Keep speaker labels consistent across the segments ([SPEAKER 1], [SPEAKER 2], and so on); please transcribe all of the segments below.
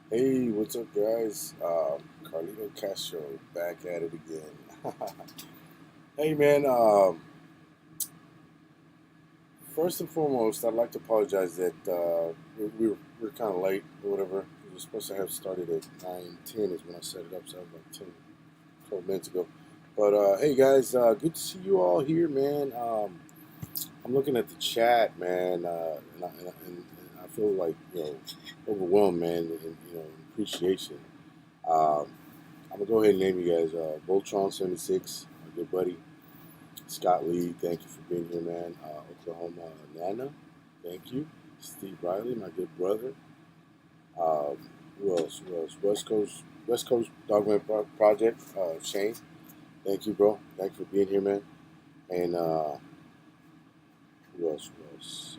[SPEAKER 1] Hey, what's up, guys? Carlito Castro back at it again. Hey, man. First and foremost, I'd like to apologize that we were kind of late or whatever. We were supposed to have started at 9:10 is when I set it up, so that was like 10, 12 minutes ago. But hey, guys, good to see you all here, man. I'm looking at the chat, man, and I feel like overwhelmed, man, and appreciation. Um, I'm gonna go ahead and name you guys. Voltron 76, my good buddy. Scott Lee, thank you for being here, man. Oklahoma Nana, thank you. Steve Riley, my good brother. Um, who else? Who else? West Coast Dogman Project. Shane, thank you, bro. Thanks for being here, man. And who else? Who else?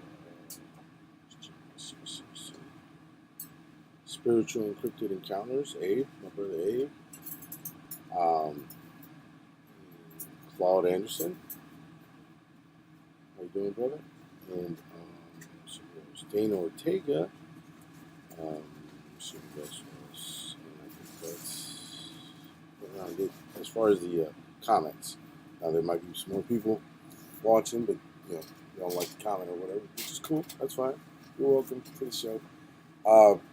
[SPEAKER 1] Spiritual Encrypted Encounters. Abe, my brother Abe. Um, Claude Anderson. How you doing, brother? And so Dana Ortega. So that's and I think that's as far as the comments. Now there might be some more people watching, but you don't like the comment or whatever, which is cool. That's fine. You're welcome to the show,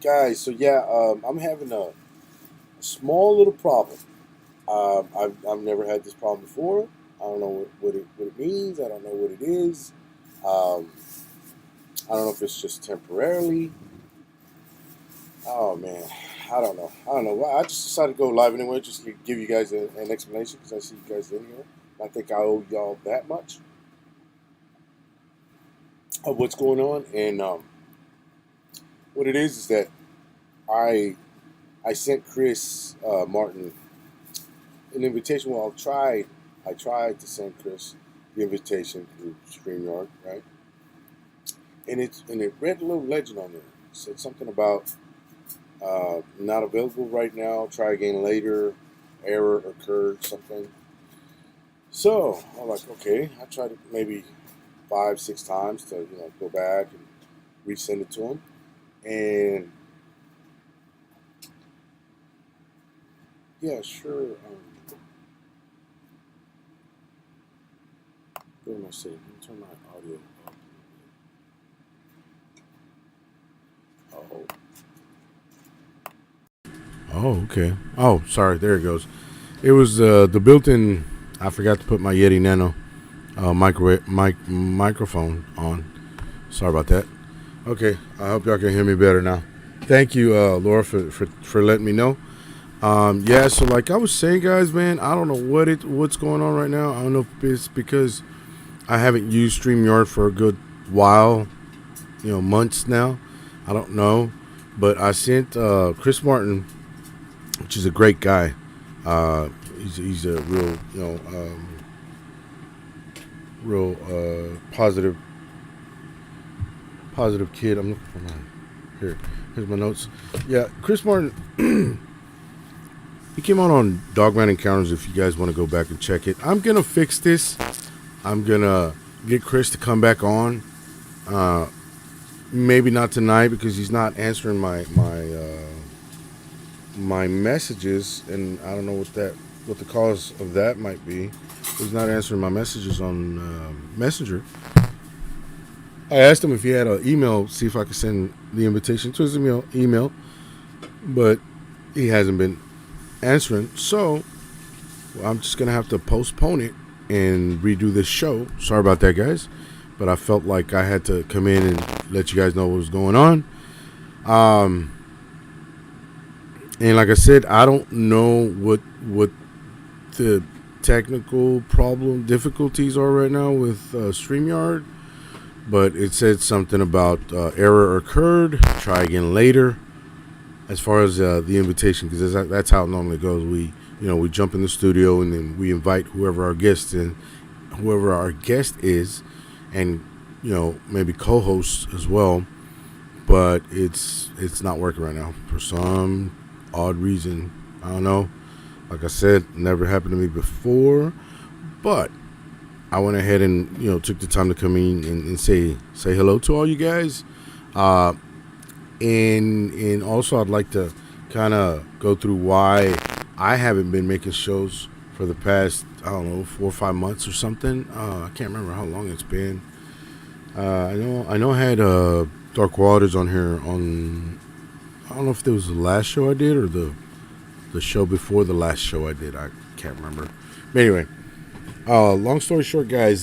[SPEAKER 1] guys. So yeah, I'm having a small little problem. I've never had this problem before. I don't know what it means. I don't know what it is. Um, I don't know if it's just temporarily. Oh man, I don't know. I don't know. Well, I just decided to go live anyway, just to give you guys an explanation because I see you guys in here. I think I owe y'all that much of what's going on, and what it is that I I sent Chris Martin an invitation. Well, I tried to send Chris the invitation through StreamYard, right? And it read a little legend on there. It said something about not available right now. Try again later. Error occurred. Something. So I'm like, okay. I tried it maybe 5, 6 times to go back and resend it to him. And yeah, sure. What am I saying? Let me turn my audio up a little bit. Oh, okay. Oh, sorry. There it goes. It was the built-in. I forgot to put my Yeti Nano microphone on. Sorry about that. Okay, I hope y'all can hear me better now. Thank you, Laura, for letting me know. Yeah, so like I was saying, guys, man, I don't know what's going on right now. I don't know if it's because I haven't used StreamYard for a good while, months now. I don't know, but I sent Chris Martin, which is a great guy. Uh, he's a real real positive kid. I'm looking for my here. Here's my notes. Yeah, Chris Martin. He came out on Dogman Encounters. If you guys want to go back and check it, I'm gonna fix this. I'm gonna get Chris to come back on. Uh, Maybe not tonight because he's not answering my messages, and I don't know what the cause of that might be. He's not answering my messages on Messenger. I asked him if he had an email, see if I could send the invitation to his email, but he hasn't been answering. So I'm just gonna have to postpone it and redo this show. Sorry about that, guys, but I felt like I had to come in and let you guys know what was going on. Um, and like I said, I don't know what the technical problem difficulties are right now with StreamYard, but it said something about error occurred. Try again later. As far as the invitation, because that's how it normally goes. We jump in the studio and then we invite whoever our guest is, and maybe co-hosts as well. But it's not working right now for some odd reason. I don't know. Like I said, never happened to me before, but I went ahead and took the time to come in and say hello to all you guys. And also I'd like to kind of go through why I haven't been making shows for the past, I don't know, 4 or 5 months or something. I can't remember how long it's been. I know I had Dark Waters on here on, I don't know if it was the last show I did or the show before the last show I did. I can't remember. But anyway, long story short, guys.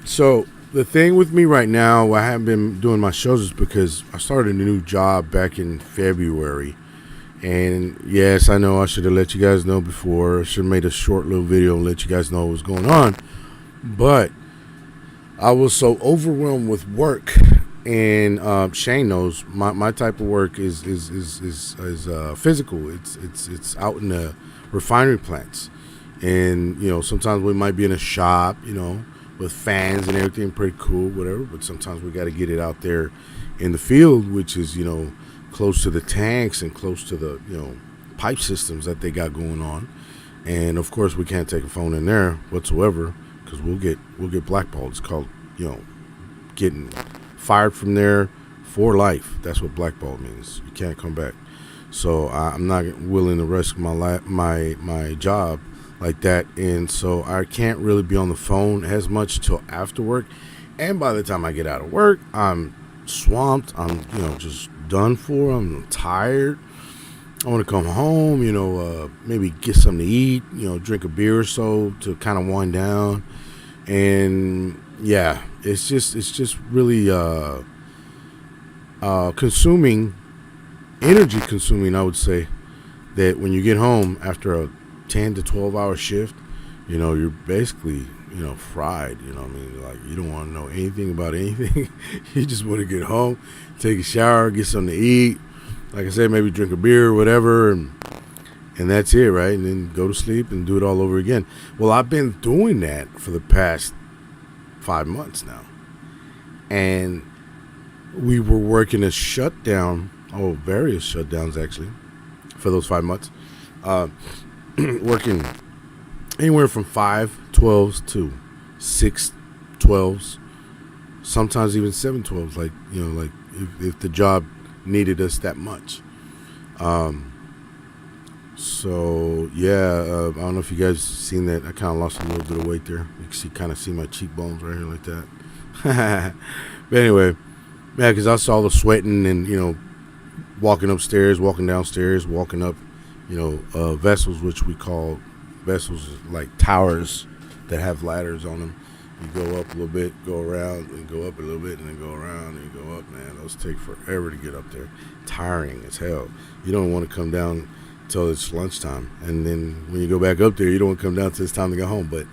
[SPEAKER 1] So the thing with me right now, I haven't been doing my shows is because I started a new job back in February. And yes, I know I should have let you guys know before. I should have made a short little video and let you guys know what was going on. But I was so overwhelmed with work, and Shane knows my type of work is physical. It's out in the refinery plants, and sometimes we might be in a shop, with fans and everything, pretty cool, whatever. But sometimes we got to get it out there in the field, which is close to the tanks and close to the pipe systems that they got going on. And of course we can't take a phone in there whatsoever, because we'll get blackballed. It's called getting fired from there for life. That's what blackball means. You can't come back. So I'm not willing to risk my job like that, and so I can't really be on the phone as much till after work. And by the time I get out of work, I'm swamped. I'm just done for. I'm tired. I want to come home, maybe get something to eat, drink a beer or so to kind of wind down. And yeah, it's just really energy consuming, I would say, that when you get home after a 10 to 12 hour shift, you're basically fried. I mean, like, you don't want to know anything about anything. You just want to get home, take a shower, get something to eat, like I said, maybe drink a beer or whatever, and that's it, right? And then go to sleep and do it all over again. Well, I've been doing that for the past 5 months now, and we were working a shutdown, various shutdowns actually, for those 5 months, working anywhere from 5/12s to 6/12s, sometimes even 7/12s, like if the job needed us that much. So yeah, I don't know if you guys seen that. I kind of lost a little bit of weight there. You can kind of see my cheekbones right here like that. But anyway, yeah, because I saw the sweating and walking upstairs, walking downstairs, walking up, vessels, which we call vessels, like towers that have ladders on them. You go up a little bit, go around, and go up a little bit, and then go around, and go up. Man, those take forever to get up there. Tiring as hell. You don't want to come down till it's lunchtime, and then when you go back up there, you don't want to come down till it's time to go home. But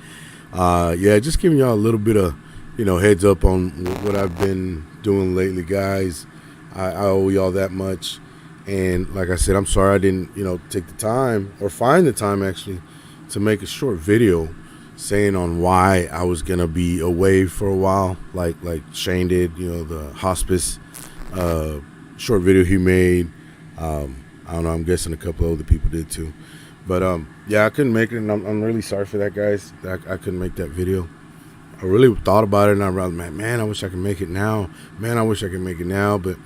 [SPEAKER 1] yeah, just giving y'all a little bit of heads up on what I've been doing lately, guys. I owe y'all that much, and like I said, I'm sorry I didn't take the time or find the time actually to make a short video saying on why I was gonna be away for a while, like Shane did, the hospice short video he made. I don't know, I'm guessing a couple of other people did too, but yeah, I couldn't make it, and I'm really sorry for that, guys. I couldn't make that video. I really thought about it, and I was like, man, I wish I could make it now. Man, I wish I could make it now, but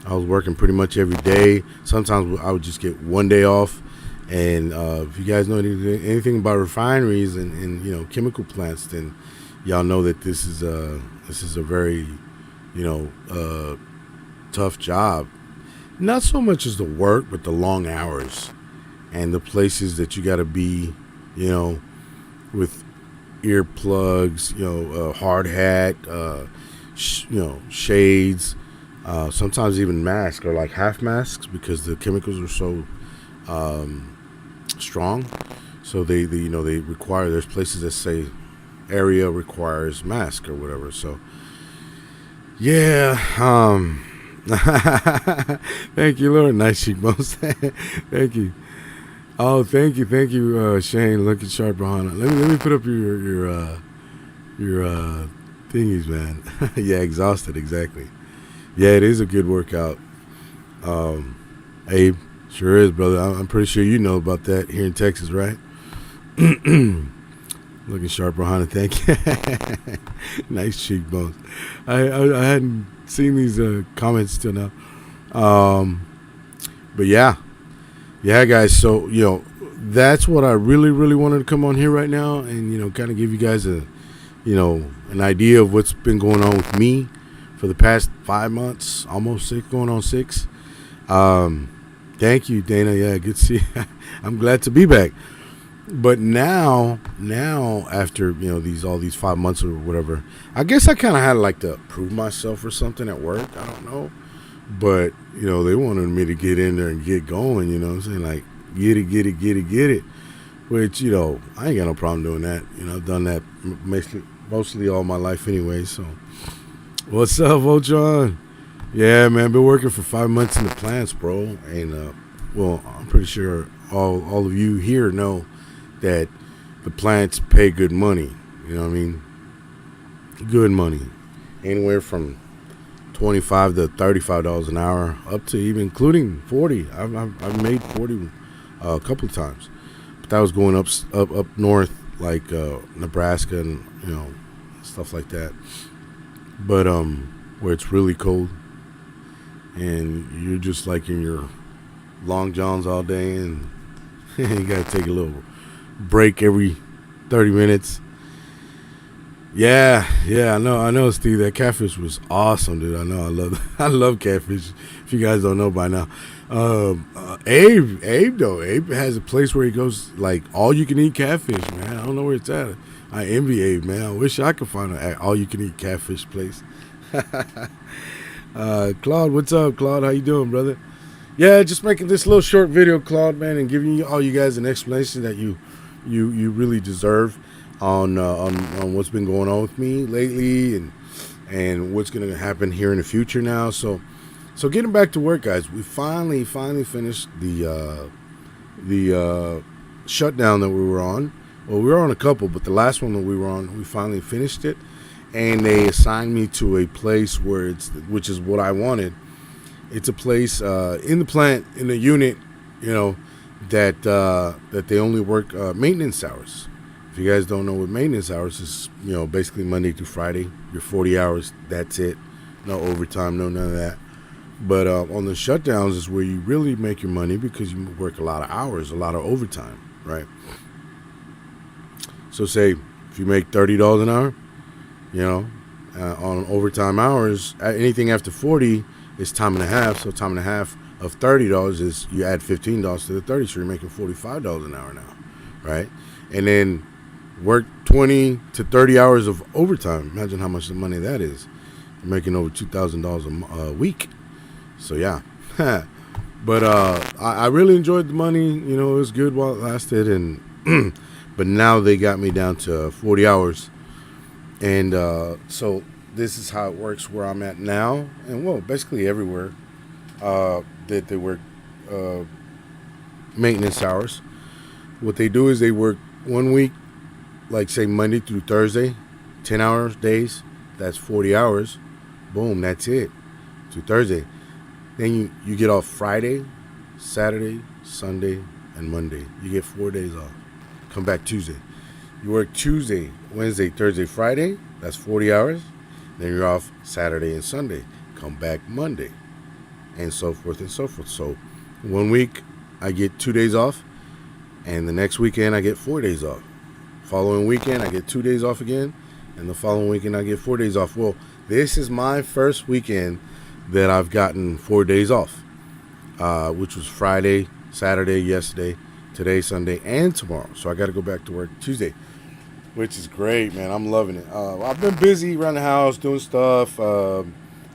[SPEAKER 1] I was working pretty much every day. Sometimes I would just get one day off. And if you guys know anything about refineries and chemical plants, then y'all know that this is a very tough job. Not so much as the work, but the long hours and the places that you got to be, with earplugs, hard hat, shades, sometimes even masks or like half masks, because the chemicals are so strong. So they require, there's places that say area requires mask or whatever. So yeah, thank you, Lord. Nice cheekbones. Thank you. Oh, thank you, Shane. Looking sharp behind it. Let me put up your thingies, man. Yeah, exhausted, exactly. Yeah, it is a good workout. Abe, sure is, brother. I'm pretty sure you know about that here in Texas, right? Looking sharp behind it. Thank you. Nice cheekbones. I hadn't seen these comments till now. But yeah. Yeah, guys. So that's what I really, really wanted to come on here right now, and kind of give you guys an idea of what's been going on with me for the past 5 months, almost six, going on six. Um, Thank you, Dana. Yeah, good to see you. I'm glad to be back. But now after all these 5 months or whatever, I guess I kind of had like to prove myself or something at work. I don't know, but they wanted me to get in there and get going. You know what I'm saying? Like get it, get it, get it, get it. Which I ain't got no problem doing that. I've done that mostly all my life anyway. So what's up, Voltron? Yeah, man, been working for 5 months in the plants, bro. And well, I'm pretty sure all of you here know that the plants pay good money. You know what I mean? Good money, anywhere from $25 to $35 an hour, up to even including 40. I've made 40 a couple of times, but that was going up north, like Nebraska and stuff like that. But where it's really cold, and you're just like in your long johns all day, and you gotta take a little break every 30 minutes. Yeah, I know, Steve. That catfish was awesome, dude. I know, I love catfish. If you guys don't know by now, Abe has a place where he goes like all you can eat catfish, man. I don't know where it's at. I envy Abe, man. I wish I could find an all you can eat catfish place. Claude, what's up, Claude? How you doing, brother? Yeah, just making this little short video, Claude, man, and giving all you guys an explanation that you really deserve on what's been going on with me lately, and what's going to happen here in the future now. So getting back to work, guys. We finally finished the shutdown that we were on. Well, we were on a couple, but the last one that we were on, we finally finished it, and they assigned me to a place which is what I wanted. It's a place in the plant, in the unit, that they only work maintenance hours. If you guys don't know what maintenance hours is, basically Monday through Friday, your 40 hours, that's it. No overtime, no none of that. But on the shutdowns is where you really make your money, because you work a lot of hours, a lot of overtime, right? So say if you make $30 an hour, on overtime hours, anything after 40 is time and a half. So time and a half of $30 is you add $15 to the 30, so you're making $45 an hour now, right? And then work 20 to 30 hours of overtime. Imagine how much money that is. You're making over $2,000 a week. So yeah, but I really enjoyed the money. It was good while it lasted, and but now they got me down to 40 hours, and so this is how it works where I'm at now, and well, basically everywhere that they work maintenance hours. What they do is they work 1 week, like say Monday through Thursday, 10 hours days. That's 40 hours. Boom, that's it. To Thursday. Then you get off Friday, Saturday, Sunday, and Monday. You get 4 days off. Come back Tuesday. You work Tuesday, Wednesday, Thursday, Friday. That's 40 hours. Then you're off Saturday and Sunday. Come back Monday. And so forth and so forth. So 1 week I get 2 days off. And the next weekend I get 4 days off. Following weekend I get 2 days off again. And the following weekend I get 4 days off. Well, this is my first weekend that I've gotten 4 days off, which was Friday, Saturday, yesterday, today, Sunday, and tomorrow. So I got to go back to work Tuesday, which is great, man. I'm loving it. I've been busy around the house doing stuff. The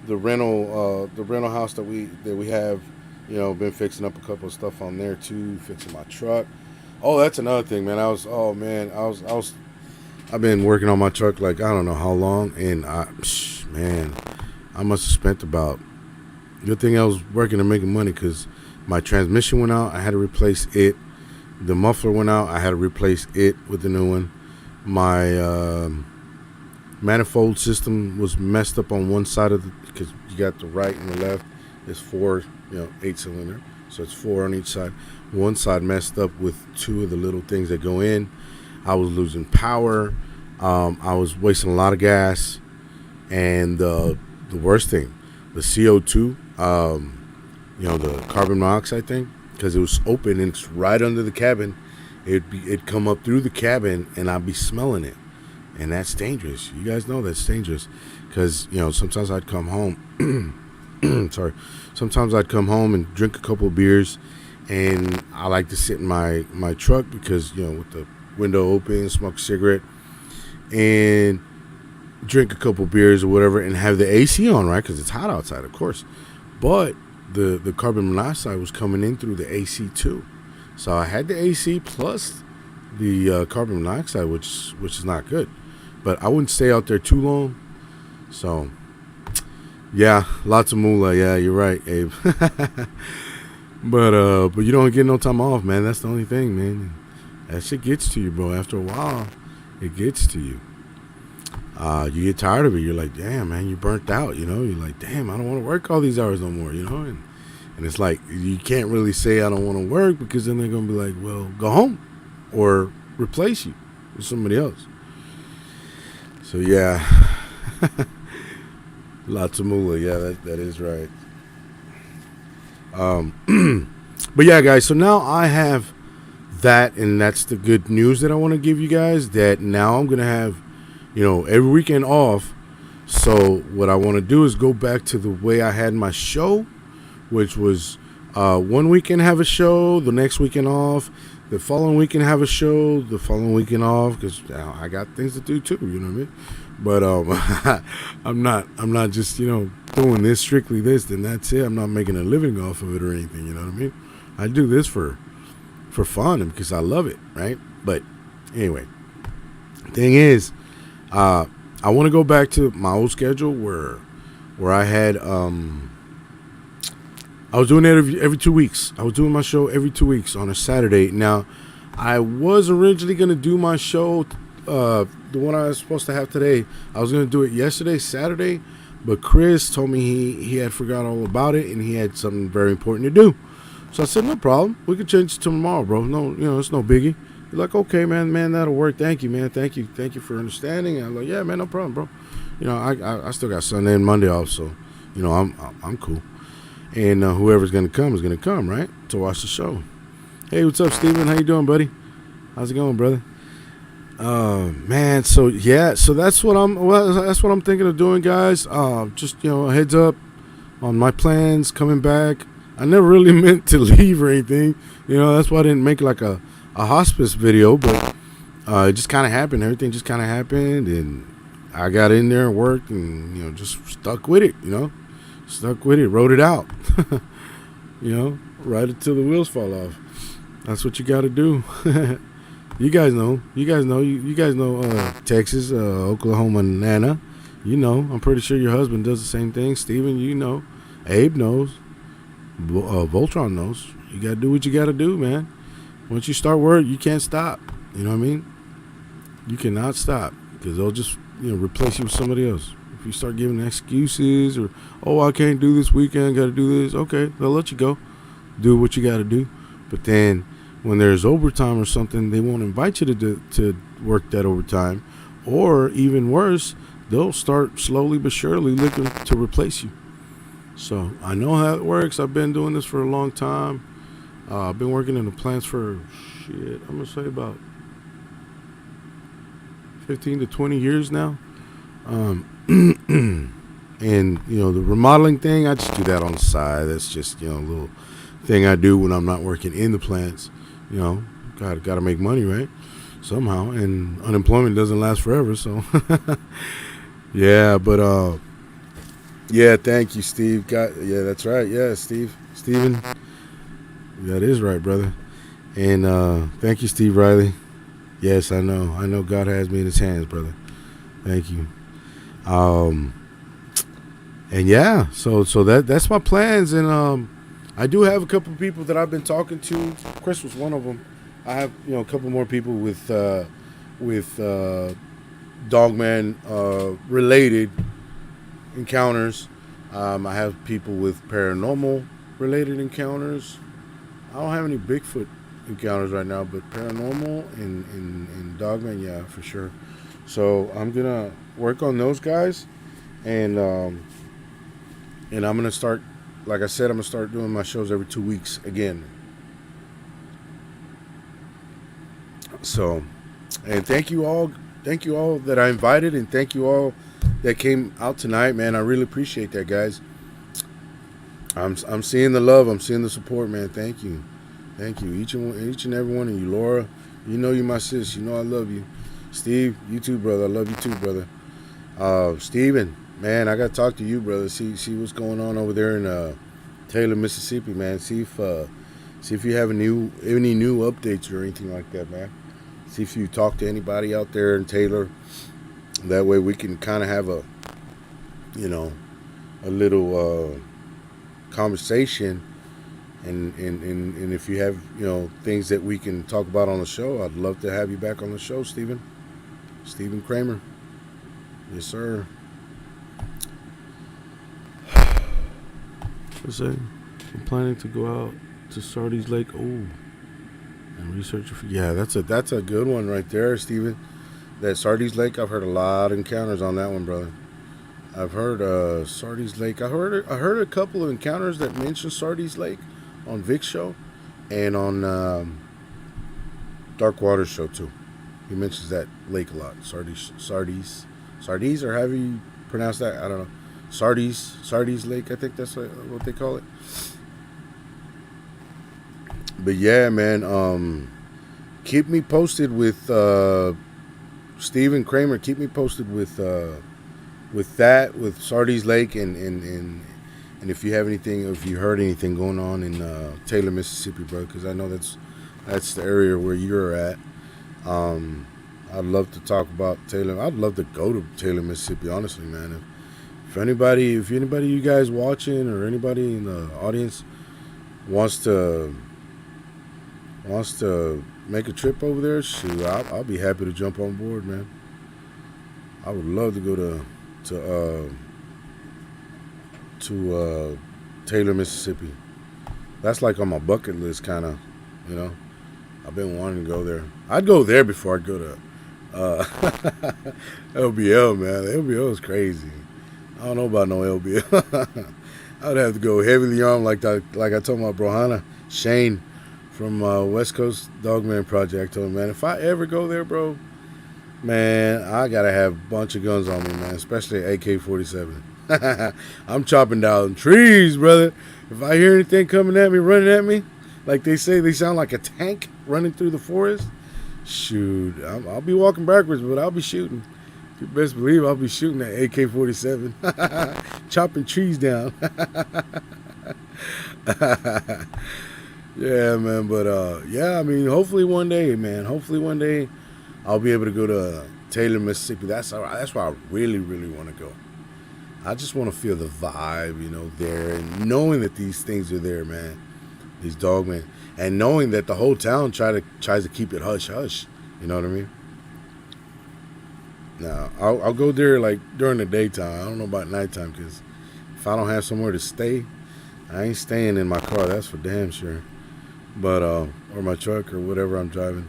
[SPEAKER 1] rental house that we have, been fixing up a couple of stuff on there too, fixing my truck. Oh, that's another thing, man. I've been working on my truck like I don't know how long, and I must have spent about. Good thing I was working and making money, because my transmission went out. I had to replace it. The muffler went out. I had to replace it with the new one. My manifold system was messed up on one side of because you got the right and the left. It's 4, 8-cylinder, so it's 4 on each side. One side messed up with 2 of the little things that go in. I was losing power. I was wasting a lot of gas, and the worst thing, the CO2, the carbon monoxide thing, because it was open and it's right under the cabin. It'd come up through the cabin and I'd be smelling it, and that's dangerous. You guys know that's dangerous, because sometimes I'd come home. Sorry, sometimes I'd come home and drink a couple of beers, and I like to sit in my truck because with the window open, smoke a cigarette, and drink a couple of beers or whatever, and have the AC on, right? Because it's hot outside, of course. But the carbon monoxide was coming in through the AC too. So I had the AC plus the carbon monoxide, which is not good. But I wouldn't stay out there too long. So, yeah, lots of moolah. Yeah, you're right, Abe. but you don't get no time off, man. That's the only thing, man. That shit gets to you, bro. After a while, it gets to you. You get tired of it. You're like, damn, man, you burnt out. You're like, damn, I don't want to work all these hours no more. And it's like, you can't really say I don't want to work, because then they're going to be like, well, go home or replace you with somebody else. So, yeah. Lots of moolah. Yeah, that is right. But, yeah, guys, so now I have that, and that's the good news that I want to give you guys, that now I'm going to have, every weekend off. So what I want to do is go back to the way I had my show, which was one weekend have a show, the next weekend off, the following weekend have a show, the following weekend off, because I got things to do too, you know what I mean? But I'm not just doing this strictly this, then that's it. I'm not making a living off of it or anything, you know what I mean? I do this for fun and because I love it, right? But anyway, thing is, I want to go back to my old schedule where I had I was doing it every 2 weeks. I was doing my show every 2 weeks on a Saturday. Now, I was originally going to do my show, the one I was supposed to have today. I was going to do it yesterday, Saturday, but Chris told me he had forgot all about it and he had something very important to do. So I said, no problem. We can change it to tomorrow, bro. No, it's no biggie. He's like, okay, man, that'll work. Thank you, man. Thank you for understanding. And I'm like, yeah, man, no problem, bro. I still got Sunday and Monday off, so I'm cool. And whoever's gonna come is gonna come, right, to watch the show. Hey, what's up, Steven? How you doing, buddy? How's it going, brother? Man, so that's what I'm thinking of doing, guys. Just a heads up on my plans coming back. I never really meant to leave or anything. That's why I didn't make like a hospice video, but it just kind of happened. Everything just kind of happened, and I got in there and worked, and just stuck with it. Stuck with it, wrote it out. Right until the wheels fall off. That's what you got to do. You guys know. You guys know Texas, Oklahoma, Nana. I'm pretty sure your husband does the same thing. Steven, Abe knows. Voltron knows. You got to do what you got to do, man. Once you start work, you can't stop. You know what I mean? You cannot stop, because they'll just replace you with somebody else. If you start giving excuses or, I can't do this weekend, got to do this, okay, they'll let you go. Do what you got to do. But then when there's overtime or something, they won't invite you to work that overtime. Or even worse, they'll start slowly but surely looking to replace you. So I know how it works. I've been doing this for a long time. I've been working in the plants for, I'm going to say about 15 to 20 years now. And the remodeling thing, I just do that on the side. That's just a little thing I do when I'm not working in the plants. Got to make money, right? Somehow, and unemployment doesn't last forever. So yeah, but thank you, Steve. That's right. Yeah, Steven, that is right, brother. And thank you, Steve Riley. Yes, I know God has me in his hands, brother. Thank you. And yeah, so that's my plans, and I do have a couple of people that I've been talking to. Chris was one of them. I have a couple more people with Dogman related encounters. I have people with paranormal related encounters. I don't have any Bigfoot encounters right now, but paranormal and Dogman, yeah, for sure. So I'm gonna work on those guys, and I'm gonna start, like I said, I'm gonna start doing my shows every 2 weeks again. So, and thank you all that I invited, and thank you all that came out tonight, man. I really appreciate that, guys. I'm seeing the love, I'm seeing the support, man. Thank you, each and every one of you. Laura, you know you're my sis. You know I love you. Steve, you too, brother. I love you too, brother. Steven, man, I gotta talk to you, brother. See what's going on over there in Taylor, Mississippi, man. See if you have any new updates or anything like that, man. See if you talk to anybody out there in Taylor. That way we can kind of have a little conversation, and if you have things that we can talk about on the show, I'd love to have you back on the show, Steven Kramer. Yes, sir. What's that? I'm planning to go out to Sardis Lake. Oh, and research. Yeah, that's a good one right there, Steven. That Sardis Lake, I've heard a lot of encounters on that one, brother. I've heard Sardis Lake. I heard a couple of encounters that mentioned Sardis Lake on Vic's show and on Dark Water's show too. He mentions that lake a lot. Sardis, or however you pronounce that. I don't know. Sardis Lake. I think that's what they call it. But yeah, man. Keep me posted with Steven Kramer. Keep me posted with Sardis Lake, and if you have anything, if you heard anything going on in Taylor, Mississippi, bro, because I know that's the area where you're at. I'd love to talk about Taylor. I'd love to go to Taylor, Mississippi, honestly, man. If anybody you guys watching or anybody in the audience wants to make a trip over there, shoot, I'll be happy to jump on board, man. I would love to go to Taylor, Mississippi. That's like on my bucket list, kind of. I've been wanting to go there. I'd go there before I'd go to LBL, man. LBL is crazy. I don't know about no LBL. I'd have to go heavily armed, like I told my bro Hannah, Shane from West Coast Dogman Project. I told him, man, if I ever go there, bro, man, I gotta have a bunch of guns on me, man, especially AK-47. I'm chopping down trees, brother. If I hear anything coming at me, running at me, like they say, they sound like a tank running through the forest. Shoot, I'll be walking backwards, but I'll be shooting. You best believe I'll be shooting that AK-47, chopping trees down. Yeah, man. But yeah, I mean, hopefully one day, man. Hopefully one day, I'll be able to go to Taylor, Mississippi. That's where I really, really want to go. I just want to feel the vibe, there, and knowing that these things are there, man. These dogmen, and knowing that the whole town tries to keep it hush hush. You know what I mean? Now I'll go there like during the daytime. I don't know about nighttime, because if I don't have somewhere to stay, I ain't staying in my car. That's for damn sure. But or my truck or whatever I'm driving.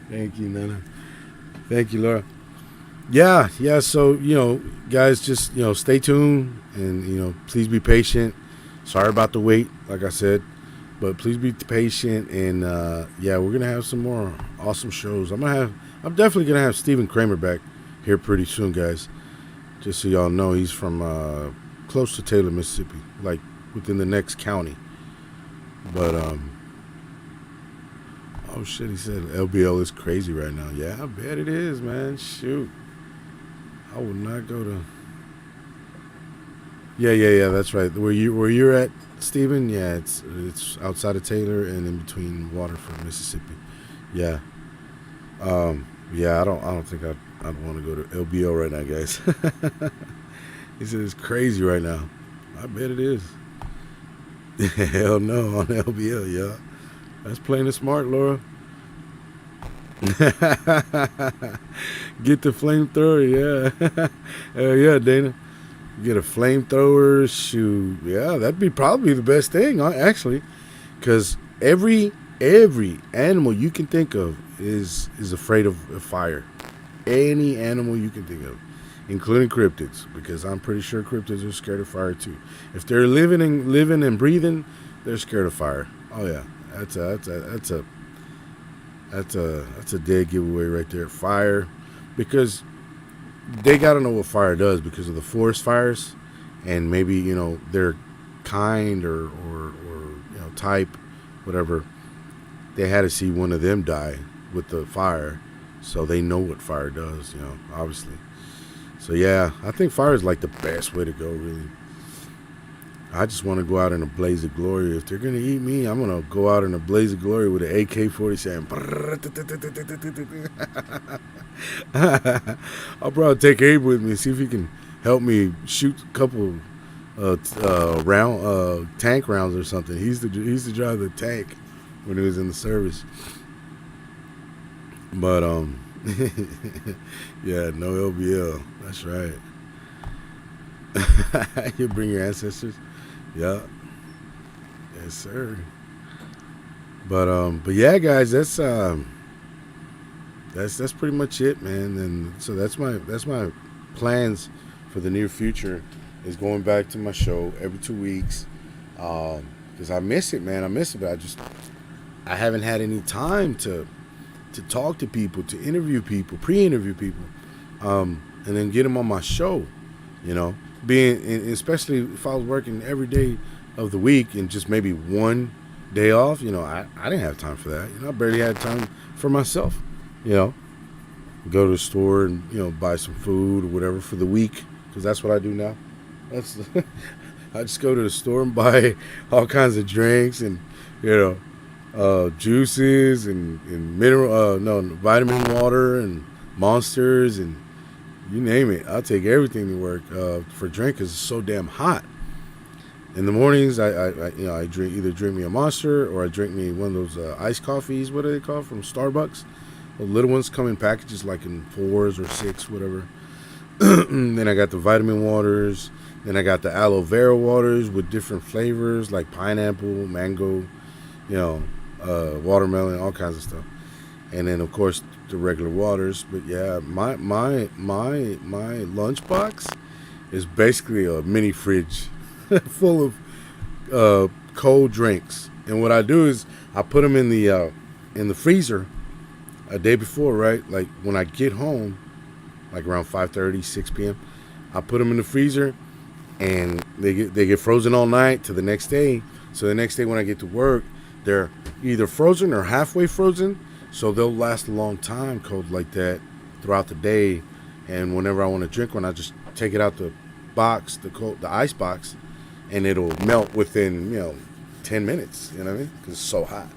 [SPEAKER 1] Thank you, Nana. Thank you, Laura. Yeah. So guys, just stay tuned, and please be patient. Sorry about the wait, like I said, but please be patient. And yeah, we're gonna have some more awesome shows. I'm definitely gonna have Steven Kramer back here pretty soon, guys. Just so y'all know, he's from close to Taylor, Mississippi, like within the next county. But oh shit, he said LBL is crazy right now. Yeah, I bet it is, man. Shoot. I would not go to. Yeah. That's right. Where you're at, Steven? Yeah, it's outside of Taylor and in between Waterford, Mississippi. Yeah. Yeah. I don't think I'd want to go to LBL right now, guys. He said it's crazy right now. I bet it is. Hell no on LBL, yeah. That's plain and smart, Laura. Get the flamethrower, yeah. Hell yeah, Dana. Get a flamethrower, shoot. Yeah, that'd be probably the best thing, actually, because every animal you can think of is afraid of fire. Any animal you can think of, including cryptids, because I'm pretty sure cryptids are scared of fire too. If they're living and breathing, they're scared of fire. Oh yeah, that's a dead giveaway right there. Fire, because they got to know what fire does because of the forest fires, and maybe their kind or type, whatever. They had to see one of them die with the fire, so they know what fire does. Obviously. So yeah, I think fire is like the best way to go. Really, I just want to go out in a blaze of glory. If they're gonna eat me, I'm gonna go out in a blaze of glory with an AK-47. I'll probably take Abe with me, see if he can help me shoot a couple tank rounds or something. He used to drive the tank when he was in the service. But yeah, no LBL. That's right. You bring your ancestors. Yeah. Yes, sir. But yeah, guys, that's pretty much it, man. And so that's my plans for the near future is going back to my show every 2 weeks. Because I miss it, man. I miss it, but I haven't had any time to talk to people, to interview people, pre-interview people, and then get them on my show. Being, especially if I was working every day of the week and just maybe one day off, I didn't have time for that. I barely had time for myself. Go to the store and buy some food or whatever for the week, because that's what I do now. I just go to the store and buy all kinds of drinks and juices and mineral vitamin water and Monsters and you name it. I'll take everything to work for drink because it's so damn hot. In the mornings, I drink me a Monster or I drink me one of those iced coffees. What are they called from Starbucks? The little ones come in packages like in 4s or 6, whatever. Then I got the vitamin waters. Then I got the aloe vera waters with different flavors like pineapple, mango, watermelon, all kinds of stuff. And then of course the regular waters. But yeah, my lunchbox is basically a mini fridge full of cold drinks. And what I do is I put them in the freezer a day before, right? Like when I get home, like around 5:30, 6 p.m. I put them in the freezer, and they get frozen all night to the next day. So the next day when I get to work, they're either frozen or halfway frozen. So they'll last a long time cold like that throughout the day. And whenever I want to drink one, I just take it out the box, the ice box, and it'll melt within 10 minutes. You know what I mean? Because it's so hot.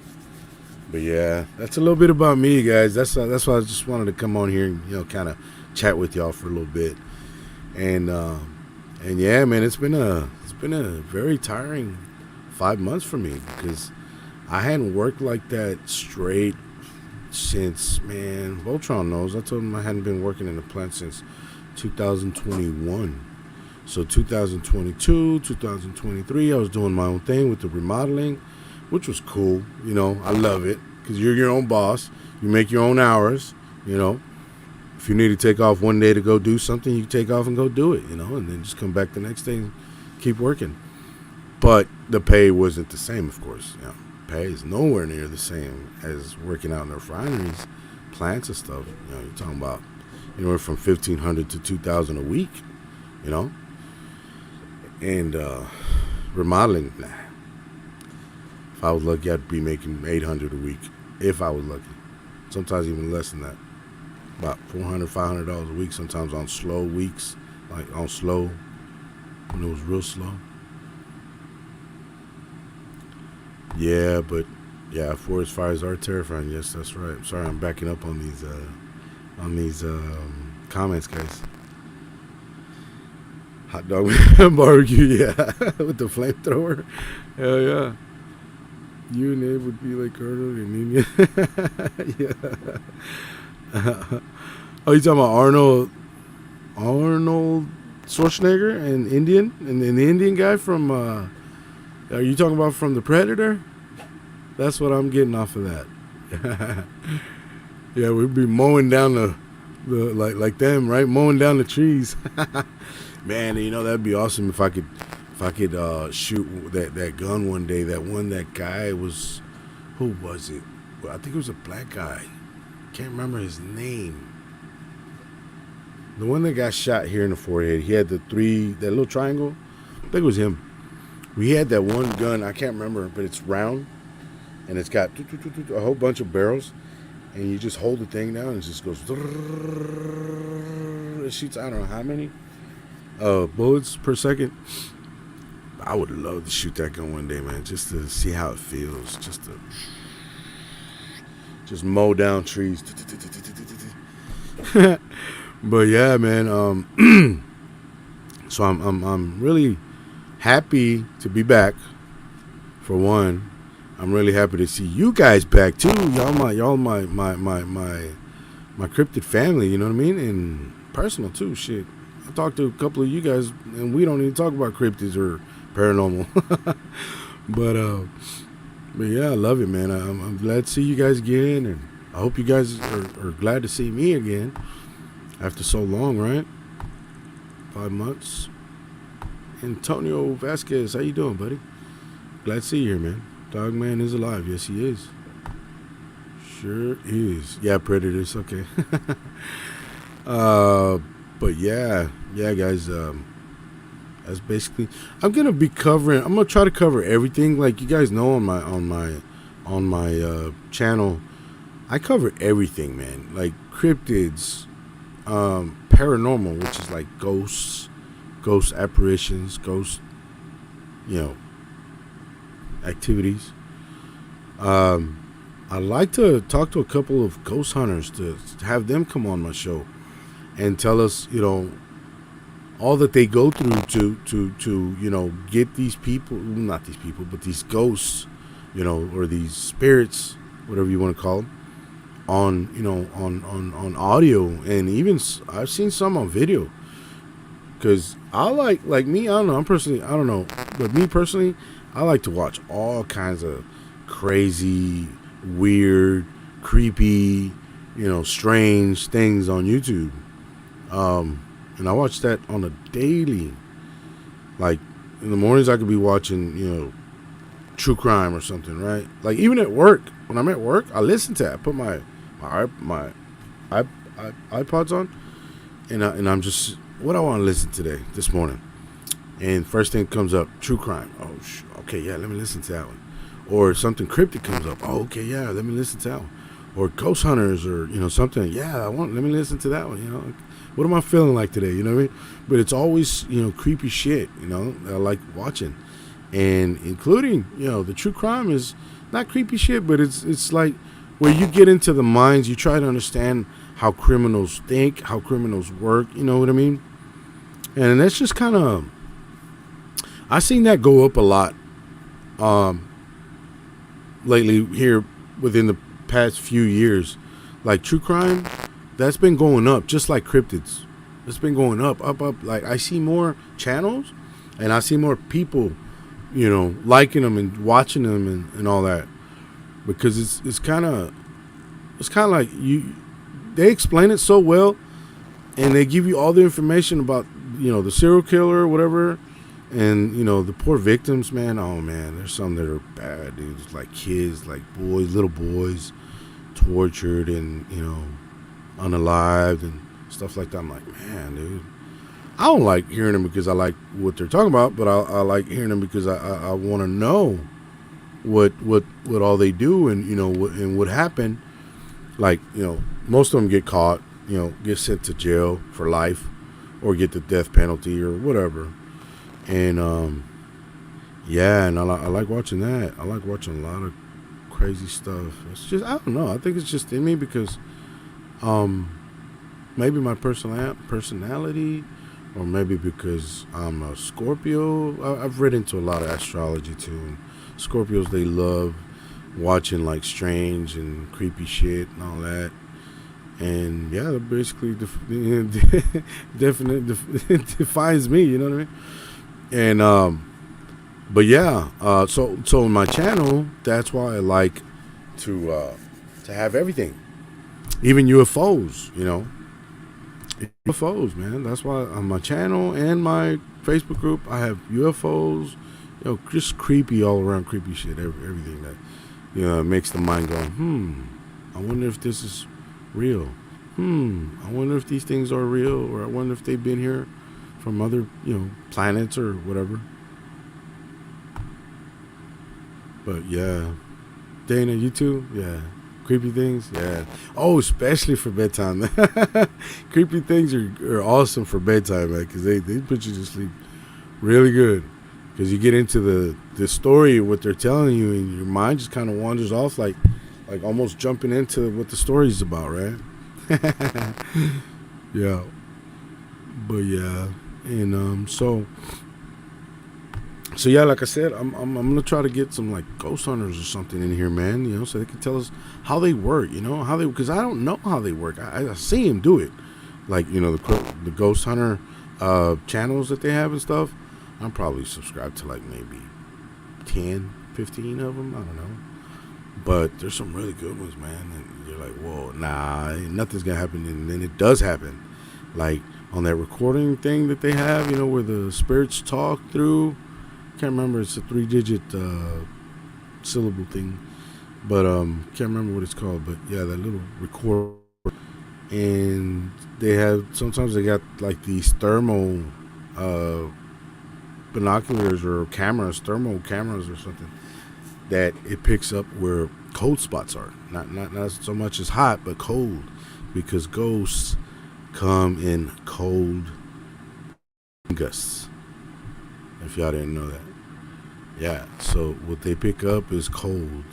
[SPEAKER 1] But yeah, that's a little bit about me, guys. That's why I just wanted to come on here and kind of chat with y'all for a little bit. And yeah, man, it's been a very tiring 5 months for me because I hadn't worked like that straight since, man, Voltron knows. I told him I hadn't been working in the plant since 2021. So 2022, 2023, I was doing my own thing with the remodeling, which was cool. I love it because you're your own boss. You make your own hours. If you need to take off one day to go do something, you take off and go do it, and then just come back the next day and keep working. But the pay wasn't the same, of course. Pay is nowhere near the same as working out in the refineries, plants and stuff. You're talking about anywhere from $1,500 to $2,000 a week, And remodeling, nah. If I was lucky, I'd be making $800 a week. If I was lucky, sometimes even less than that. About $400, $500 a week. Sometimes on slow weeks, like on slow when it was real slow. Yeah, but yeah, forest fires are terrifying. Yes, that's right. I'm sorry, I'm backing up on these comments, guys. Hot dog barbecue, yeah, with the flamethrower. Hell yeah. You and Abe would be like Arnold and Indian. Yeah. Oh, you talking about Arnold Schwarzenegger and Indian and the Indian guy from? Are you talking about from the Predator? That's what I'm getting off of that. Yeah, we'd be mowing down the like them, right? Mowing down the trees. Man, that'd be awesome if I could shoot that gun one day. That one that guy was, Who was it? Well, I think it was a black guy. Can't remember his name. The one that got shot here in the forehead. He had that little triangle. I think it was him. We had that one gun. I can't remember, but it's round, and it's got a whole bunch of barrels, and you just hold the thing down, and it just goes. It shoots, I don't know how many bullets per second. I would love to shoot that gun one day, man, just to see how it feels, just to mow down trees. But yeah, man. So I'm really happy to be back. For one, I'm really happy to see you guys back too. Y'all my cryptid family. You know what I mean? And personal too. Shit, I talked to a couple of you guys, and we don't even talk about cryptids or paranormal. but yeah, I love it, man. I'm glad to see you guys again, and I hope you guys are glad to see me again after so long, right? 5 months. Antonio Vasquez, how you doing, buddy? Glad to see you here, man. Dogman is alive. Yes, he is. Sure is. Yeah, Predators. Okay. But yeah, guys. That's basically. I'm gonna try to cover everything. Like you guys know on my channel, I cover everything, man. Like cryptids, paranormal, which is like ghost apparitions, ghost, activities. I like to talk to a couple of ghost hunters to have them come on my show and tell us, all that they go through to get these people, not these people, but these ghosts, or these spirits, whatever you want to call them, on audio, and even I've seen some on video. Because I like me, I don't know, I don't know, but me personally, I like to watch all kinds of crazy, weird, creepy, strange things on YouTube. And I watch that on a daily. Like, in the mornings I could be watching, true crime or something, right? Like, even at work, when I'm at work, I listen to it. I put my iPods on, and I'm just, what I want to listen today, this morning. And first thing comes up, true crime. Oh, okay, yeah, let me listen to that one. Or something cryptic comes up. Oh, okay, yeah, let me listen to that one. Or ghost hunters, or something. Yeah, let me listen to that one. What am I feeling like today? You know what I mean? But it's always creepy shit. That I like watching, and including the true crime is not creepy shit, but it's like where you get into the minds. You try to understand how criminals think, how criminals work. You know what I mean? And that's just kind of, I seen that go up a lot lately here within the past few years. Like true crime, that's been going up, just like cryptids. It's been going up. Like I see more channels, and I see more people, liking them and watching them and all that, because it's kind of like they explain it so well, and they give you all the information about the serial killer or whatever, and the poor victims, man. Oh man, there's some that are bad, dude. It's like kids, like little boys, tortured and unalived and stuff like that. I'm like, man, dude, I don't like hearing them because I like what they're talking about, but I like hearing them because I want to know what all they do and what happened. Like most of them get caught, get sent to jail for life, or get the death penalty or whatever. And and I like watching that. I like watching a lot of crazy stuff. It's just, I don't know, I think it's just in me because maybe my personality, or maybe because I'm a Scorpio. I've read into a lot of astrology too, and Scorpios, they love watching like strange and creepy shit and all that. And yeah, that basically defines me, you know what I mean? And but yeah, so in my channel, that's why I like to have everything, even UFOs, UFOs, man. That's why on my channel and my Facebook group, I have UFOs, just creepy, all around creepy shit, everything It makes the mind go, I wonder if this is real. I wonder if these things are real, or I wonder if they've been here from other, planets or whatever. But yeah, Dana, you too? Yeah. Creepy things? Yeah. Oh, especially for bedtime. Creepy things are awesome for bedtime, man, because they put you to sleep really good. Because you get into the story, what they're telling you, and your mind just kind of wanders off, like almost jumping into what the story's about, right? Yeah. But yeah. And so yeah, like I said, I'm gonna try to get some like ghost hunters or something in here, man. So they can tell us how they work. Because I don't know how they work. I see them do it, like the ghost hunter channels that they have and stuff. I'm probably subscribed to like maybe 10, 15 of them. I don't know, but there's some really good ones, man. And you're like, whoa, nah, nothing's gonna happen, and then it does happen, like on that recording thing that they have, where the spirits talk through. Can't remember. It's a 3-digit syllable thing, but can't remember what it's called. But yeah, that little record, and sometimes they got like these thermal binoculars or thermal cameras or something, that it picks up where cold spots are. Not so much as hot, but cold, because ghosts come in cold gusts. If y'all didn't know that. Yeah, so what they pick up is cold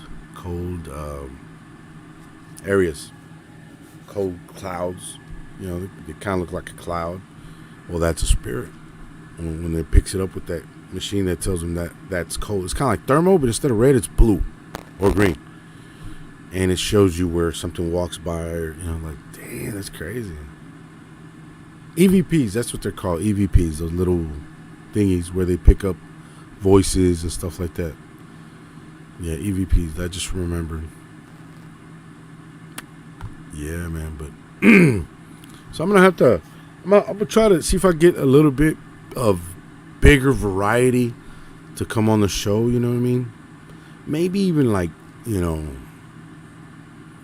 [SPEAKER 1] areas, cold clouds. They kind of look like a cloud. Well, that's a spirit. When it picks it up with that machine that tells them that's cold. It's kind of like thermal, but instead of red, it's blue or green. And it shows you where something walks by, like, damn, that's crazy. EVPs, that's what they're called, EVPs, those little thingies where they pick up voices and stuff like that. Yeah, EVPs, I just remembered. Yeah, man, but so I'm gonna try to see if I get a little bit of bigger variety to come on the show, you know what I mean? Maybe even like,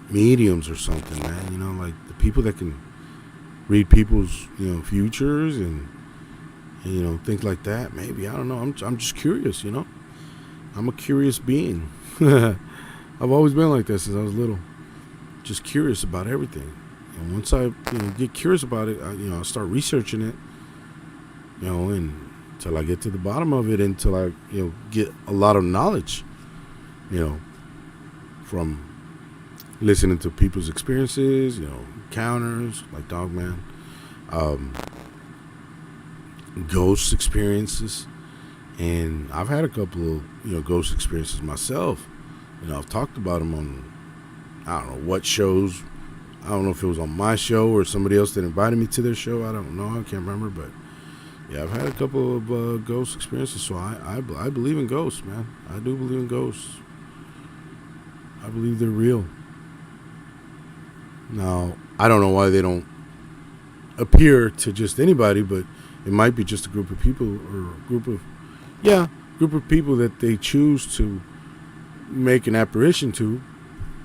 [SPEAKER 1] mediums or something, man, like the people that can read people's, futures and things like that. Maybe, I don't know. I'm just curious, I'm a curious being. I've always been like that since I was little, just curious about everything. And once I get curious about it, I start researching it, and until I get to the bottom of it, until I get a lot of knowledge, from listening to people's experiences, encounters like Dogman, ghost experiences. And I've had a couple of ghost experiences myself. I've talked about them on, I don't know what shows. I don't know if it was on my show or somebody else that invited me to their show. I don't know. I can't remember. But yeah, I've had a couple of ghost experiences. So I believe in ghosts, man. I do believe in ghosts. I believe they're real. Now, I don't know why they don't appear to just anybody, but it might be just a group of people or a group of people that they choose to make an apparition to,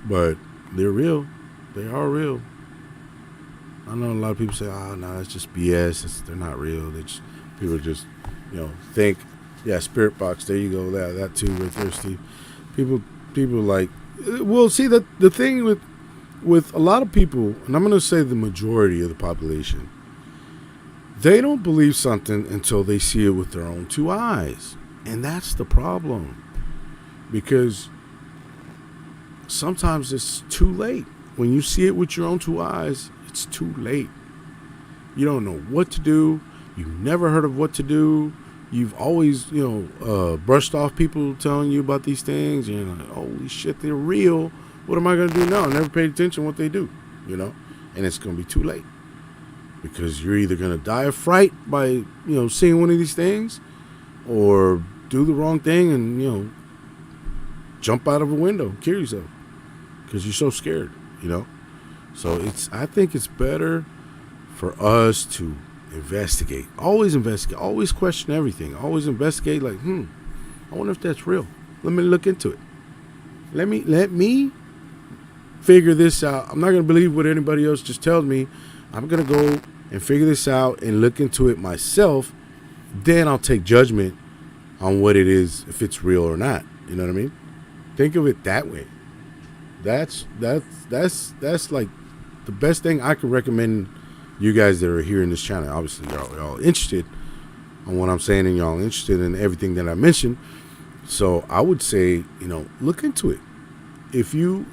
[SPEAKER 1] but they're real. They are real. I know a lot of people say, "Oh no, it's just BS. They're not real." People just, think, yeah, spirit box. There you go. That too, right there, Steve. People like, well, see that the thing with a lot of people, and I'm going to say the majority of the population, they don't believe something until they see it with their own two eyes, and that's the problem, because sometimes it's too late. When you see it with your own two eyes, it's too late. You don't know what to do. You've never heard of what to do. You've always, brushed off people telling you about these things. And you're like, holy shit, they're real. What am I going to do now? I never paid attention to what they do, And it's going to be too late. Because you're either going to die of fright by, seeing one of these things, or do the wrong thing and, jump out of a window, kill yourself. Because you're so scared. So I think it's better for us to investigate, always question everything, always investigate, like, I wonder if that's real. Let me look into it.
[SPEAKER 2] Let me figure this out. I'm not gonna believe what anybody else just tells me. I'm gonna go and figure this out and look into it myself. Then I'll take judgment on what it is, if it's real or not. You know what I mean? Think of it that way. That's like the best thing I can recommend you guys that are here in this channel. Obviously, y'all interested on what I'm saying, and y'all interested in everything that I mentioned. So I would say, look into it. If you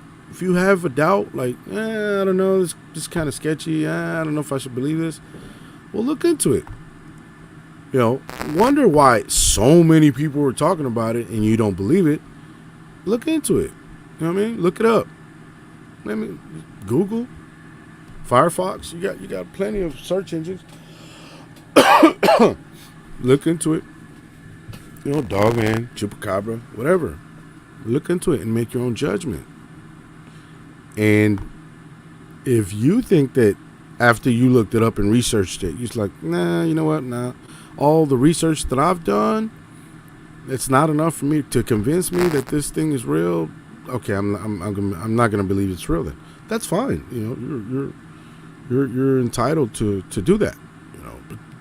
[SPEAKER 2] have a doubt, like, I don't know, this is kind of sketchy. I don't know if I should believe this. Well, look into it. Wonder why so many people are talking about it and you don't believe it. Look into it. You know what I mean? Look it up. Google, Firefox. You got plenty of search engines. Look into it. Dogman, Chupacabra, whatever. Look into it and make your own judgment. And if you think that after you looked it up and researched it, you're just like, nah, you know what? Nah. All the research that I've done, it's not enough for me to convince me that this thing is real. Okay, I'm not gonna believe it's real. Then that's fine. You're entitled to do that.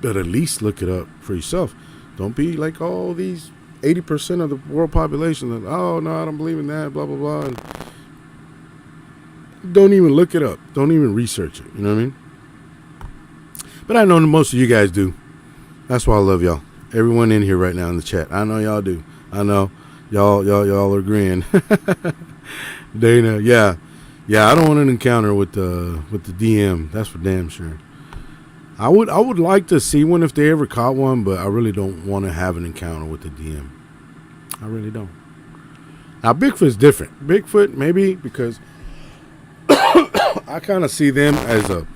[SPEAKER 2] But at least look it up for yourself. Don't be like all these 80% of the world population that, oh no, I don't believe in that, blah blah blah. And don't even look it up. Don't even research it. You know what I mean? But I know most of you guys do. That's why I love y'all. Everyone in here right now in the chat. I know y'all do. I know y'all are agreeing. Dana, yeah. I don't want an encounter with the DM. That's for damn sure. I would like to see one if they ever caught one, but I really don't want to have an encounter with the DM. I really don't. Now Bigfoot's different. Bigfoot maybe because I kind of see them as a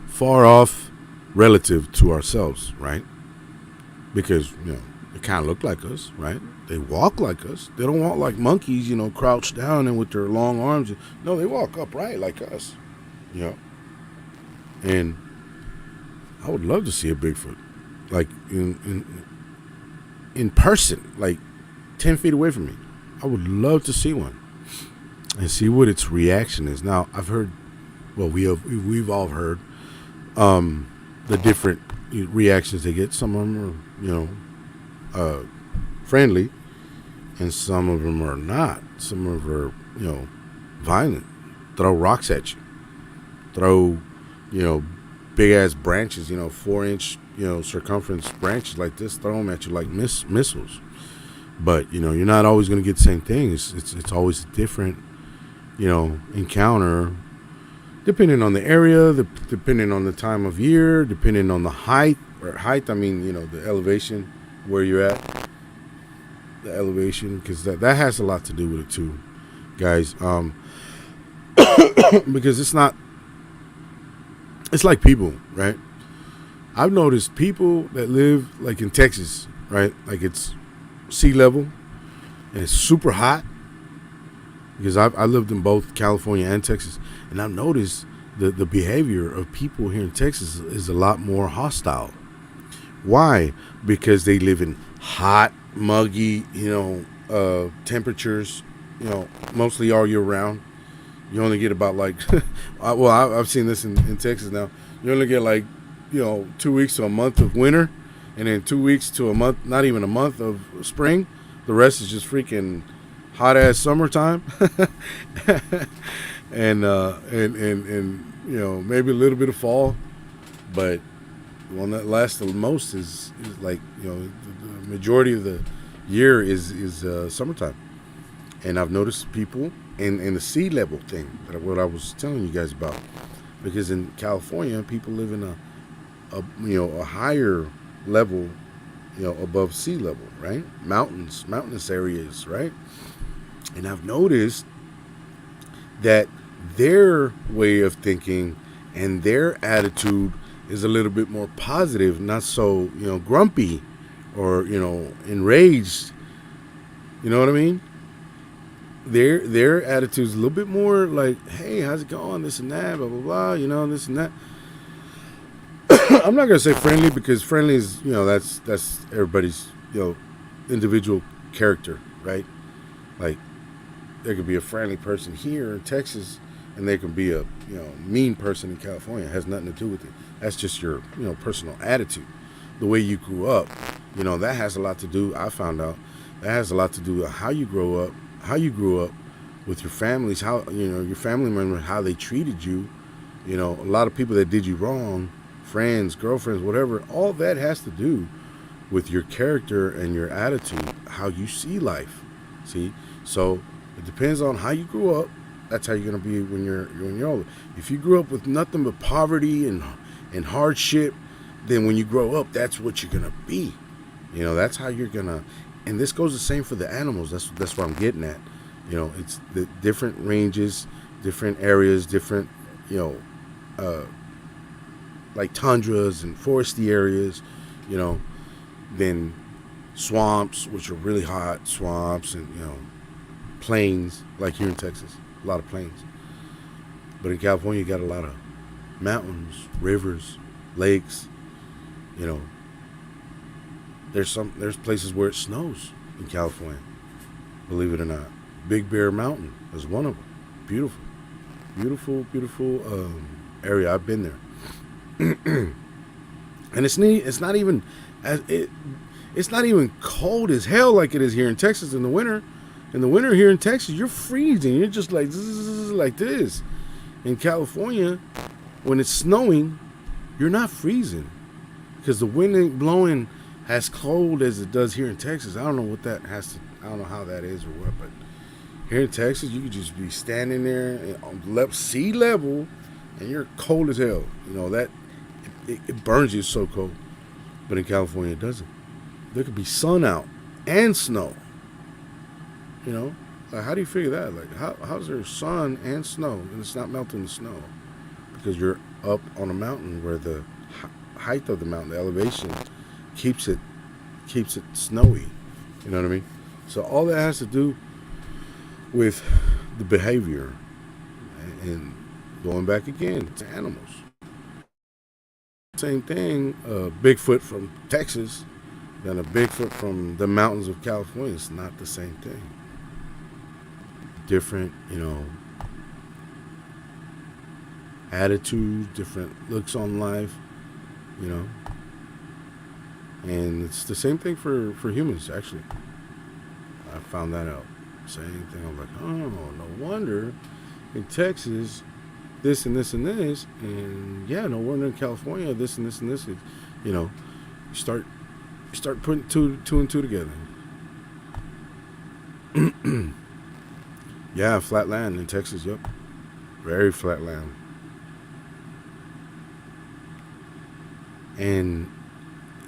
[SPEAKER 2] far off relative to ourselves, right? Because they kind of look like us, right? They walk like us. They don't walk like monkeys, crouched down and with their long arms. No, they walk upright like us, And I would love to see a Bigfoot, like in person, like 10 feet away from me. I would love to see one and see what its reaction is. Now I've heard, well, we've all heard the different reactions they get. Some of them are, friendly, and some of them are not. Some of them are, violent. Throw rocks at you. Throw, big ass branches, 4-inch, circumference branches like this. Throw them at you like missiles. But you're not always going to get the same thing. It's always a different, encounter. Depending on the area, depending on the time of year, depending on the height, I mean, the elevation where you're at, the elevation, because that has a lot to do with it too, guys. Because it's like people, right? I've noticed people that live like in Texas, right? Like it's sea level and it's super hot. Because I lived in both California and Texas, and I've noticed the behavior of people here in Texas is a lot more hostile. Why? Because they live in hot, muggy, temperatures, mostly all year round. You only get about like, I've seen this in Texas now. You only get like, 2 weeks to a month of winter, and then 2 weeks to a month, not even a month of spring. The rest is just freaking hot ass summertime, and maybe a little bit of fall, but the one that lasts the most is like the majority of the year is summertime. And I've noticed people in the sea level thing, what I was telling you guys about, because in California people live in a higher level, above sea level, right? Mountainous areas, right? And I've noticed that their way of thinking and their attitude is a little bit more positive, not so, grumpy or, enraged. You know what I mean? Their attitude is a little bit more like, hey, how's it going? This and that, blah, blah, blah, this and that. I'm not going to say friendly, because friendly is, that's everybody's, individual character, right? Like there could be a friendly person here in Texas, and there can be a mean person in California. It has nothing to do with it. That's just your personal attitude, the way you grew up. That has a lot to do. I found out that has a lot to do with how you grow up, how you grew up with your families, how your family members, how they treated you. A lot of people that did you wrong, friends, girlfriends, whatever. All that has to do with your character and your attitude, how you see life. See, so it depends on how you grew up. That's how you're gonna be when you're older. If you grew up with nothing but poverty and hardship, then when you grow up, that's what you're gonna be. That's how you're gonna. And this goes the same for the animals. That's what I'm getting at. It's the different ranges, different areas, different like tundras and foresty areas. Then swamps, which are really hot swamps, and plains, like here in Texas, a lot of plains. But in California, you got a lot of mountains, rivers, lakes. There's places where it snows in California. Believe it or not, Big Bear Mountain is one of them. Beautiful, beautiful, beautiful area. I've been there, and it's neat. It's not even cold as hell like it is here in Texas in the winter. In the winter here in Texas, you're freezing. You're just like this. In California, when it's snowing, you're not freezing because the wind ain't blowing as cold as it does here in Texas. I don't know what that has to. I don't know how that is or what, but here in Texas, you could just be standing there on sea level, and you're cold as hell. That it burns you. It's so cold. But in California, it doesn't. There could be sun out and snow. Like how do you figure that? Like how's there sun and snow and it's not melting the snow? Because you're up on a mountain where the height of the mountain, the elevation, keeps it snowy. You know what I mean? So all that has to do with the behavior. And going back again to animals. Same thing, Bigfoot from Texas than a Bigfoot from the mountains of California. It's not the same thing. Different, attitudes, different looks on life, And it's the same thing for humans, actually. I found that out. Same thing. I'm like, oh, no wonder in Texas, this and this and this, and yeah, no wonder in California, this and this and this. You start putting two and two together. Yeah, flat land in Texas. Yep, very flat land, and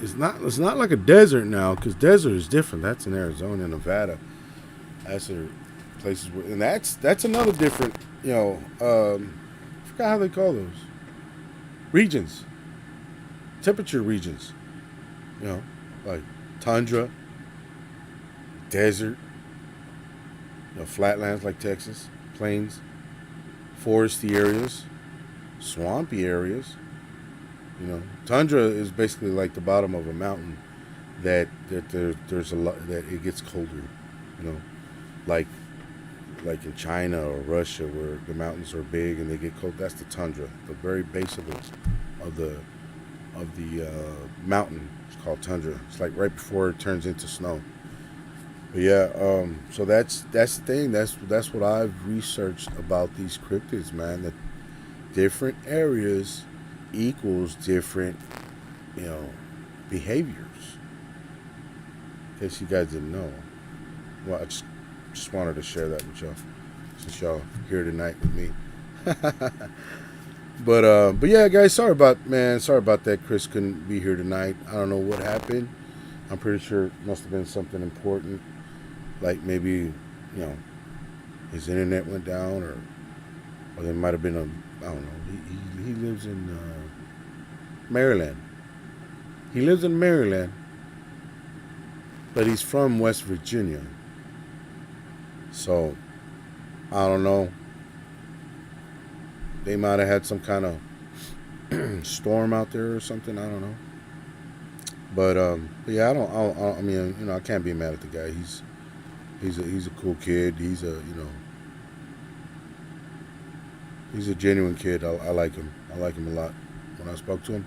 [SPEAKER 2] it's not like a desert now, because desert is different. That's in Arizona and Nevada. That's the places where, and that's another different. I forgot how they call those regions. Temperature regions. Like tundra, desert, flatlands like Texas, plains, foresty areas, swampy areas. Tundra is basically like the bottom of a mountain that there's a lot that it gets colder. Like in China or Russia, where the mountains are big and they get cold. That's the tundra, the very base of the mountain. It's called tundra. It's like right before it turns into snow. But yeah, so that's the thing. That's what I've researched about these cryptids, man. That different areas equals different, behaviors. In case you guys didn't know. Well, I just wanted to share that with y'all, since y'all here tonight with me. But yeah, guys, sorry about that. Chris couldn't be here tonight. I don't know what happened. I'm pretty sure it must have been something important, like maybe his internet went down, or there might have been I don't know. He lives in Maryland. He lives in Maryland, but he's from West Virginia. So I don't know. They might have had some kind of storm out there or something. I don't know. But yeah, I mean, I can't be mad at the guy. He's a cool kid. He's a genuine kid. I like him. I like him a lot. When I spoke to him,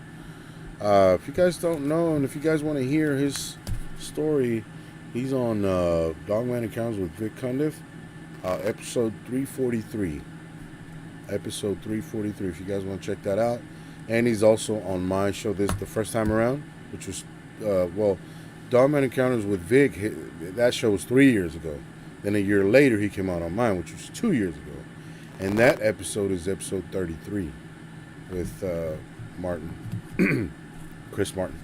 [SPEAKER 2] if you guys don't know, and if you guys want to hear his story, he's on Dogman Encounters with Vic Cundiff, episode 343. Episode 343. If you guys want to check that out, and he's also on my show. This the first time around, which was Dogman Encounters with Vic. That show was 3 years ago. Then a year later, he came out on mine, which was 2 years ago. And that episode is episode 33 with Martin, Chris Martin.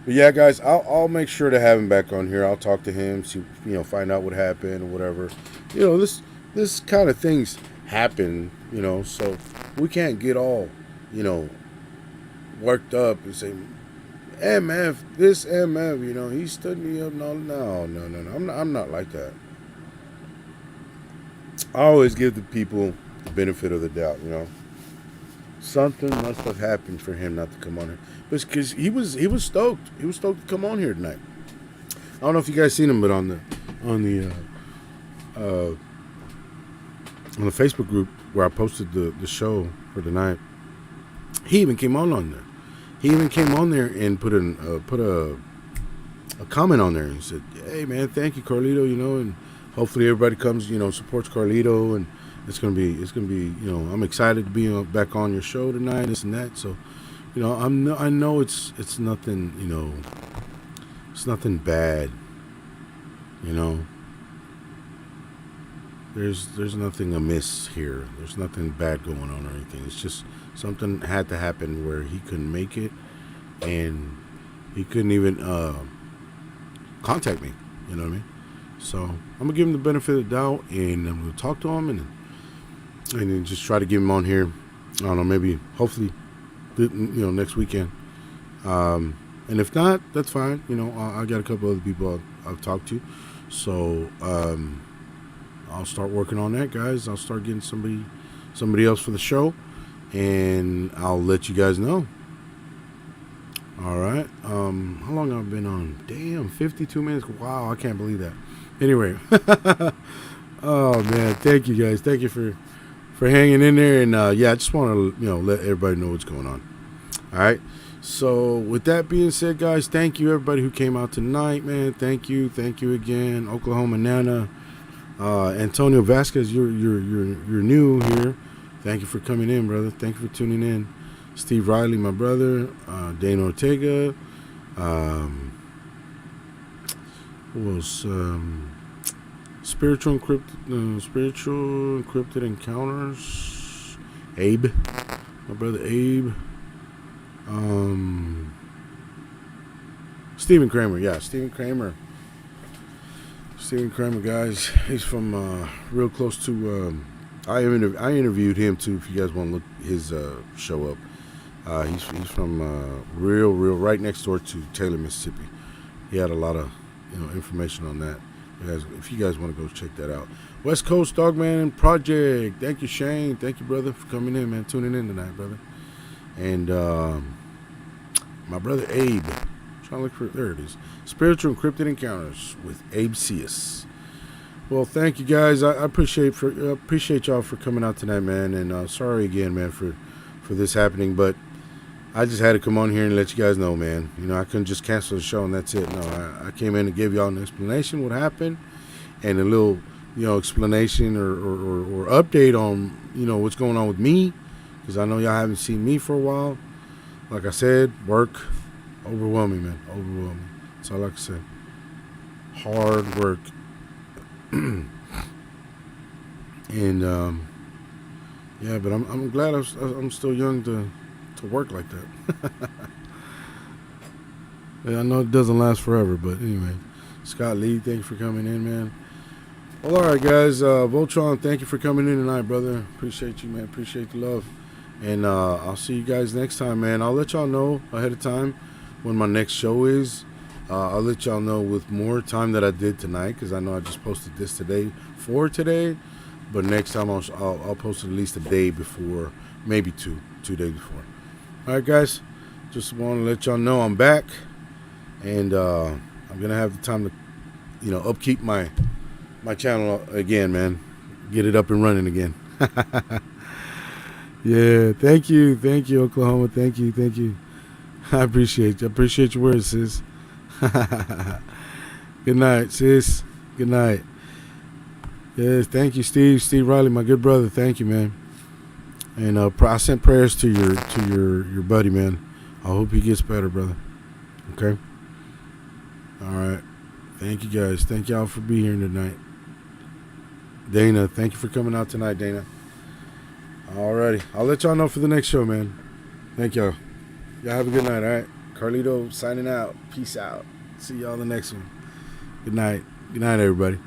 [SPEAKER 2] But yeah, guys, I'll make sure to have him back on here. I'll talk to him, see, find out what happened or whatever. This kind of things happen, so we can't get all, worked up and say, MF, this MF, he stood me up. No. I'm not like that. I always give the people the benefit of the doubt, Something must have happened for him not to come on here. Because he was stoked. He was stoked to come on here tonight. I don't know if you guys seen him, but on the Facebook group where I posted the show for tonight, he even came on there. He even came on there and put a comment on there and said, "Hey man, thank you, Carlito, and hopefully everybody comes, supports Carlito, and it's gonna be, I'm excited to be back on your show tonight, this and that." So, I know it's nothing, it's nothing bad, There's nothing amiss here. There's nothing bad going on or anything. It's just something had to happen where he couldn't make it, and he couldn't even contact me. You know what I mean? So I'm gonna give him the benefit of the doubt, and I'm gonna talk to him, and then just try to get him on here. I don't know, maybe, hopefully, next weekend. And if not, that's fine. I got a couple other people I've talked to, so I'll start working on that, guys. I'll start getting somebody else for the show, and I'll let you guys know. All right. How long have I been on? Damn, 52 minutes. Wow, I can't believe that. Anyway, oh man, thank you guys. Thank you for hanging in there, and I just want to let everybody know what's going on. All right. So with that being said, guys, thank you everybody who came out tonight, man. Thank you again, Oklahoma Nana. Antonio Vasquez, you're new here. Thank you for coming in, brother. Thank you for tuning in. Steve Riley, my brother. Dane Ortega. Who else? Spiritual Encrypted Encounters. Abe, my brother Abe. Stephen Kramer, Stephen Kramer, guys. He's from real close to. I interviewed him too. If you guys want to look his show up, he's from real right next door to Taylor, Mississippi. He had a lot of information on that. If you guys want to go check that out, West Coast Dogman Project. Thank you, Shane. Thank you, brother, for coming in, man. Tuning in tonight, brother. And my brother Abe. Trying to look for it. There it is. Spiritual Encrypted Encounters with Abe Cius. Well, thank you guys. I appreciate y'all for coming out tonight, man. And sorry again, man, for this happening. But I just had to come on here and let you guys know, man. I couldn't just cancel the show and that's it. No, I came in to give y'all an explanation what happened, and a little explanation or update on what's going on with me, because I know y'all haven't seen me for a while. Like I said, work. Overwhelming, man. Overwhelming. That's all I can say. Hard work. And yeah, but I'm glad I'm still young to work like that. Yeah, I know it doesn't last forever, but anyway. Scott Lee, thank you for coming in, man. Well, all right, guys. Voltron, thank you for coming in tonight, brother. Appreciate you, man. Appreciate the love. And I'll see you guys next time, man. I'll let y'all know ahead of time when my next show is. I'll let y'all know with more time that I did tonight, because I know I just posted this today for today. But next time I'll post it at least a day before, maybe two days before. All right, guys. Just want to let y'all know I'm back, and I'm gonna have the time to upkeep my channel again, man. Get it up and running again. Yeah, thank you, Oklahoma. Thank you. I appreciate your words, sis. Good night, sis. Good night. Yes, thank you, Steve Riley, my good brother. Thank you, man. And I sent prayers to your buddy, man. I hope he gets better, brother. Okay. All right. Thank you, guys. Thank y'all for being here tonight. Dana, thank you for coming out tonight, Dana. Alrighty. I'll let y'all know for the next show, man. Thank y'all. Y'all have a good night, all right? Carlito signing out. Peace out. See y'all in the next one. Good night. Good night, everybody.